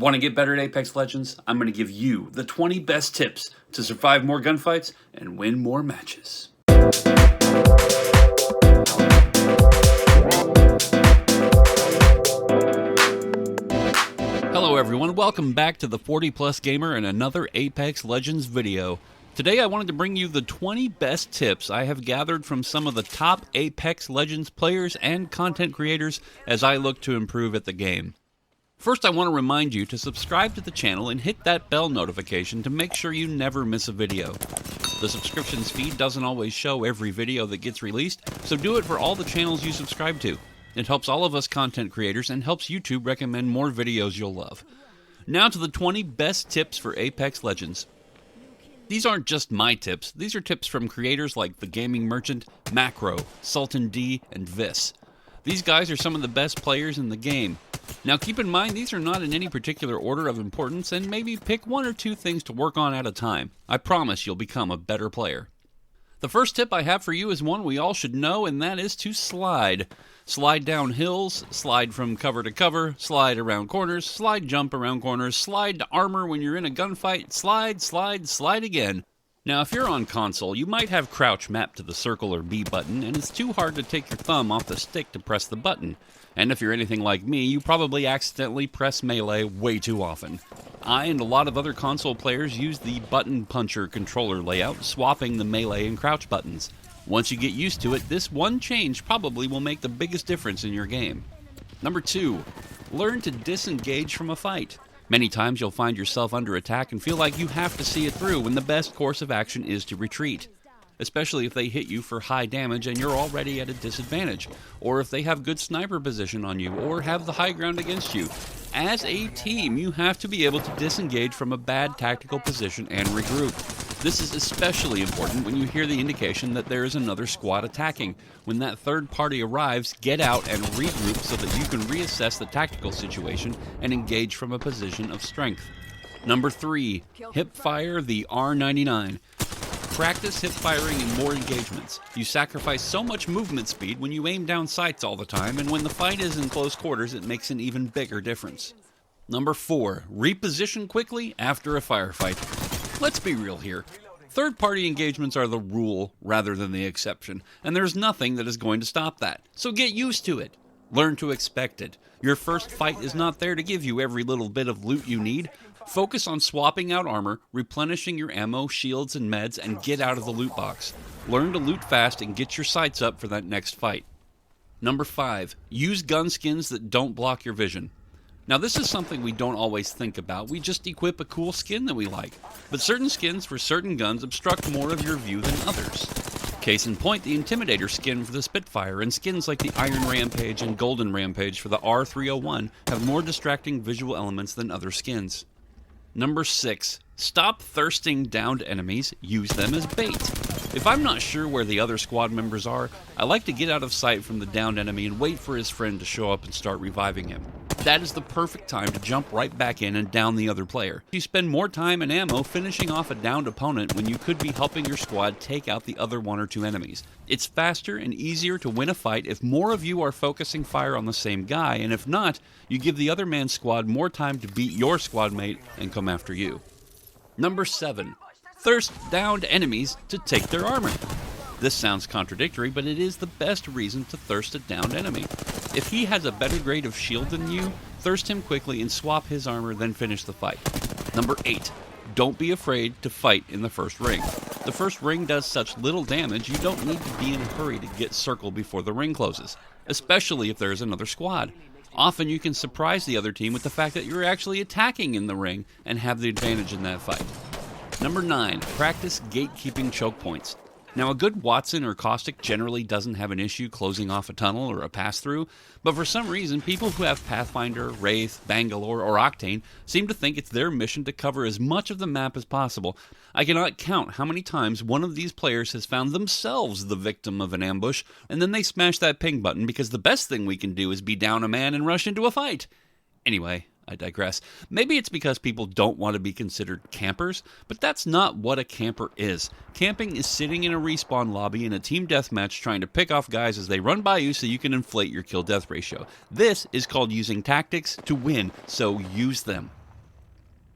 Want to get better at Apex Legends? I'm going to give you the 20 best tips to survive more gunfights and win more matches. Hello everyone, welcome back to the 40 Plus Gamer and another Apex Legends video. Today I wanted to bring you the 20 best tips I have gathered from some of the top Apex Legends players and content creators as I look to improve at the game. First, I want to remind you to subscribe to the channel and hit that bell notification to make sure you never miss a video. The subscriptions feed doesn't always show every video that gets released, so do it for all the channels you subscribe to. It helps all of us content creators and helps YouTube recommend more videos you'll love. Now to the 20 best tips for Apex Legends. These aren't just my tips, these are tips from creators like The Gaming Merchant, Macro, Sultan D, and Vis. These guys are some of the best players in the game. Now keep in mind these are not in any particular order of importance, and maybe pick one or two things to work on at a time. I promise you'll become a better player. The first tip I have for you is one we all should know, and that is to slide. Slide down hills, slide from cover to cover, slide around corners, slide jump around corners, slide to armor when you're in a gunfight, slide, slide, slide again. Now if you're on console, you might have crouch mapped to the circle or B button, and it's too hard to take your thumb off the stick to press the button. And if you're anything like me, you probably accidentally press melee way too often. I and a lot of other console players use the button puncher controller layout, swapping the melee and crouch buttons. Once you get used to it, this one change probably will make the biggest difference in your game. Number 2, learn to disengage from a fight. Many times you'll find yourself under attack and feel like you have to see it through when the best course of action is to retreat. Especially if they hit you for high damage and you're already at a disadvantage, or if they have good sniper position on you, or have the high ground against you. As a team, you have to be able to disengage from a bad tactical position and regroup. This is especially important when you hear the indication that there is another squad attacking. When that third party arrives, get out and regroup so that you can reassess the tactical situation and engage from a position of strength. Number 3, hip fire the R99. Practice hip firing in more engagements. You sacrifice so much movement speed when you aim down sights all the time, and when the fight is in close quarters it makes an even bigger difference. Number 4, reposition quickly after a firefight. Let's be real here. Third-party engagements are the rule rather than the exception, and there's nothing that is going to stop that. So get used to it. Learn to expect it. Your first fight is not there to give you every little bit of loot you need. Focus on swapping out armor, replenishing your ammo, shields, and meds, and get out of the loot box. Learn to loot fast and get your sights up for that next fight. Number 5, use gun skins that don't block your vision. Now this is something we don't always think about, we just equip a cool skin that we like. But certain skins for certain guns obstruct more of your view than others. Case in point, the Intimidator skin for the Spitfire, and skins like the Iron Rampage and Golden Rampage for the R301 have more distracting visual elements than other skins. Number 6, stop thirsting downed enemies, use them as bait. If I'm not sure where the other squad members are, I like to get out of sight from the downed enemy and wait for his friend to show up and start reviving him. That is the perfect time to jump right back in and down the other player. You spend more time and ammo finishing off a downed opponent when you could be helping your squad take out the other 1 or 2 enemies. It's faster and easier to win a fight if more of you are focusing fire on the same guy, and if not, you give the other man's squad more time to beat your squad mate and come after you. Number 7, thirst downed enemies to take their armor. This sounds contradictory, but it is the best reason to thirst a downed enemy. If he has a better grade of shield than you, thirst him quickly and swap his armor, then finish the fight. Number 8, don't be afraid to fight in the first ring. The first ring does such little damage, you don't need to be in a hurry to get circled before the ring closes, especially if there is another squad. Often you can surprise the other team with the fact that you're actually attacking in the ring and have the advantage in that fight. Number 9, practice gatekeeping choke points. Now a good Wattson or Caustic generally doesn't have an issue closing off a tunnel or a pass-through, but for some reason people who have Pathfinder, Wraith, Bangalore, or Octane seem to think it's their mission to cover as much of the map as possible. I cannot count how many times one of these players has found themselves the victim of an ambush, and then they smash that ping button because the best thing we can do is be down a man and rush into a fight. Anyway, I digress. Maybe it's because people don't want to be considered campers, but that's not what a camper is. Camping is sitting in a respawn lobby in a team deathmatch trying to pick off guys as they run by you so you can inflate your kill-death ratio. This is called using tactics to win, so use them.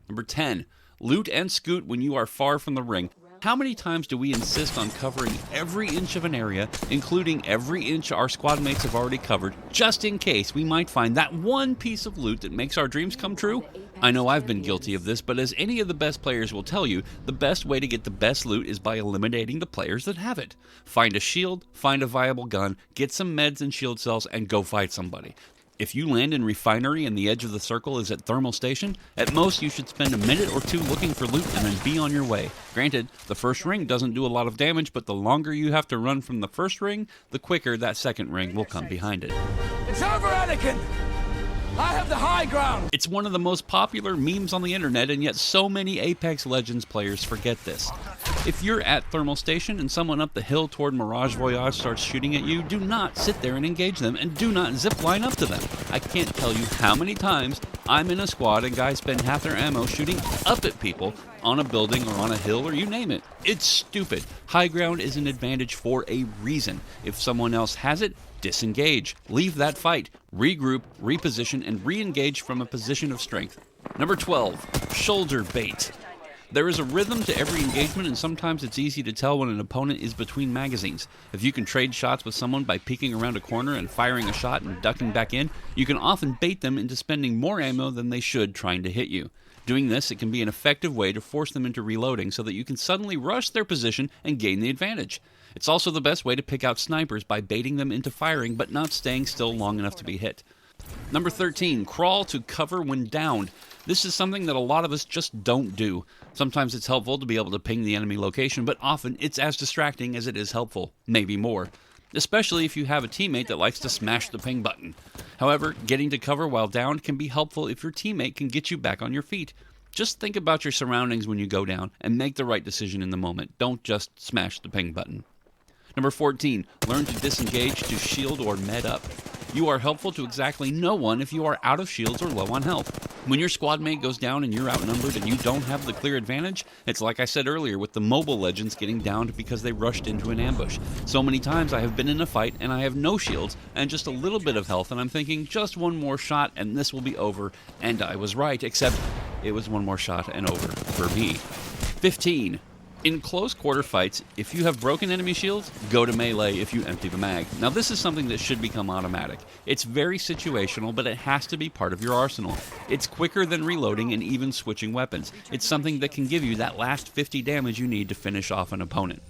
Number 10. Loot and scoot when you are far from the ring. How many times do we insist on covering every inch of an area, including every inch our squad mates have already covered, just in case we might find that one piece of loot that makes our dreams come true? I know I've been guilty of this, but as any of the best players will tell you, the best way to get the best loot is by eliminating the players that have it. Find a shield, find a viable gun, get some meds and shield cells, and go fight somebody. If you land in Refinery and the edge of the circle is at Thermal Station, at most you should spend a minute or two looking for loot and then be on your way. Granted, the first ring doesn't do a lot of damage, but the longer you have to run from the first ring, the quicker that second ring will come behind it. It's over, Anakin! I have the high ground! It's one of the most popular memes on the internet, and yet so many Apex Legends players forget this. If you're at Thermal Station and someone up the hill toward Mirage Voyage starts shooting at you, do not sit there and engage them, and do not zip line up to them. I can't tell you how many times I'm in a squad and guys spend half their ammo shooting up at people on a building or on a hill or you name it. It's stupid. High ground is an advantage for a reason. If someone else has it, disengage. Leave that fight. Regroup, reposition, and re-engage from a position of strength. Number 12. Shoulder bait. There is a rhythm to every engagement, and sometimes it's easy to tell when an opponent is between magazines. If you can trade shots with someone by peeking around a corner and firing a shot and ducking back in, you can often bait them into spending more ammo than they should trying to hit you. Doing this, it can be an effective way to force them into reloading so that you can suddenly rush their position and gain the advantage. It's also the best way to pick out snipers by baiting them into firing but not staying still long enough to be hit. Number 13, crawl to cover when downed. This is something that a lot of us just don't do. Sometimes it's helpful to be able to ping the enemy location, but often it's as distracting as it is helpful, maybe more. Especially if you have a teammate that likes to smash the ping button. However, getting to cover while downed can be helpful if your teammate can get you back on your feet. Just think about your surroundings when you go down and make the right decision in the moment. Don't just smash the ping button. Number 14, learn to disengage to shield or med up. You are helpful to exactly no one if you are out of shields or low on health. When your squad mate goes down and you're outnumbered and you don't have the clear advantage, it's like I said earlier with the mobile legends getting downed because they rushed into an ambush. So many times I have been in a fight and I have no shields and just a little bit of health, and I'm thinking just one more shot and this will be over, and I was right, except it was one more shot and over for me. 15. In close quarter fights, if you have broken enemy shields, go to melee if you empty the mag. Now this is something that should become automatic. It's very situational, but it has to be part of your arsenal. It's quicker than reloading and even switching weapons. It's something that can give you that last 50 damage you need to finish off an opponent.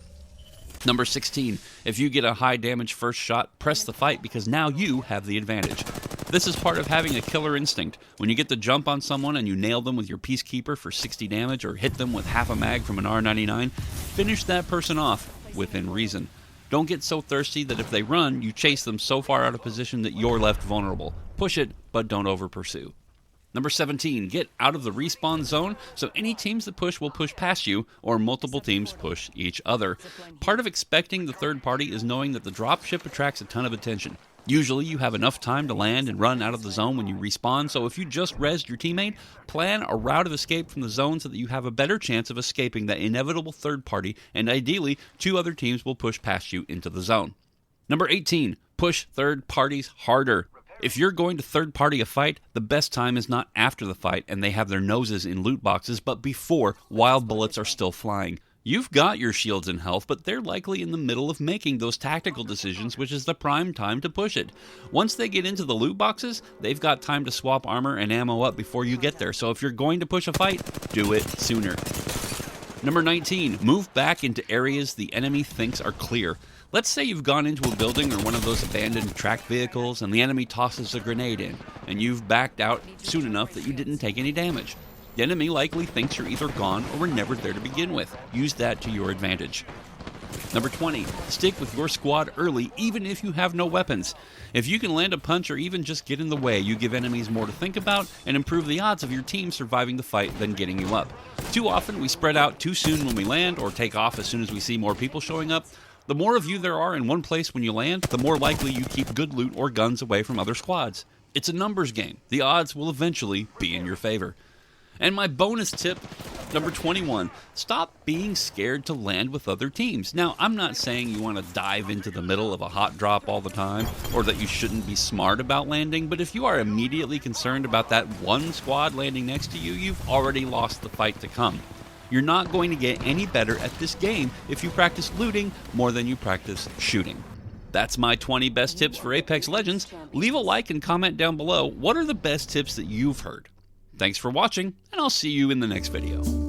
Number 16, if you get a high damage first shot, press the fight because now you have the advantage. This is part of having a killer instinct. When you get the jump on someone and you nail them with your Peacekeeper for 60 damage or hit them with half a mag from an R99, finish that person off within reason. Don't get so thirsty that if they run, you chase them so far out of position that you're left vulnerable. Push it, but don't over-pursue. Number 17, get out of the respawn zone so any teams that push will push past you or multiple teams push each other. Part of expecting the third party is knowing that the dropship attracts a ton of attention. Usually you have enough time to land and run out of the zone when you respawn, so if you just rezzed your teammate, plan a route of escape from the zone so that you have a better chance of escaping that inevitable third party, and ideally, 2 other teams will push past you into the zone. Number 18, push third parties harder. If you're going to third party a fight, the best time is not after the fight and they have their noses in loot boxes, but before, while bullets are still flying. You've got your shields and health, but they're likely in the middle of making those tactical decisions, which is the prime time to push it. Once they get into the loot boxes, they've got time to swap armor and ammo up before you get there, so if you're going to push a fight, do it sooner. Number 19, move back into areas the enemy thinks are clear. Let's say you've gone into a building or one of those abandoned track vehicles and the enemy tosses a grenade in, and you've backed out soon enough that you didn't take any damage. The enemy likely thinks you're either gone or were never there to begin with. Use that to your advantage. Number 20, stick with your squad early even if you have no weapons. If you can land a punch or even just get in the way, you give enemies more to think about and improve the odds of your team surviving the fight than getting you up. Too often we spread out too soon when we land or take off as soon as we see more people showing up. The more of you there are in one place when you land, the more likely you keep good loot or guns away from other squads. It's a numbers game. The odds will eventually be in your favor. And my bonus tip, Number 21, stop being scared to land with other teams. Now, I'm not saying you want to dive into the middle of a hot drop all the time, or that you shouldn't be smart about landing, but if you are immediately concerned about that one squad landing next to you, you've already lost the fight to come. You're not going to get any better at this game if you practice looting more than you practice shooting. That's my 20 best tips for Apex Legends. Leave a like and comment down below. What are the best tips that you've heard? Thanks for watching, and I'll see you in the next video.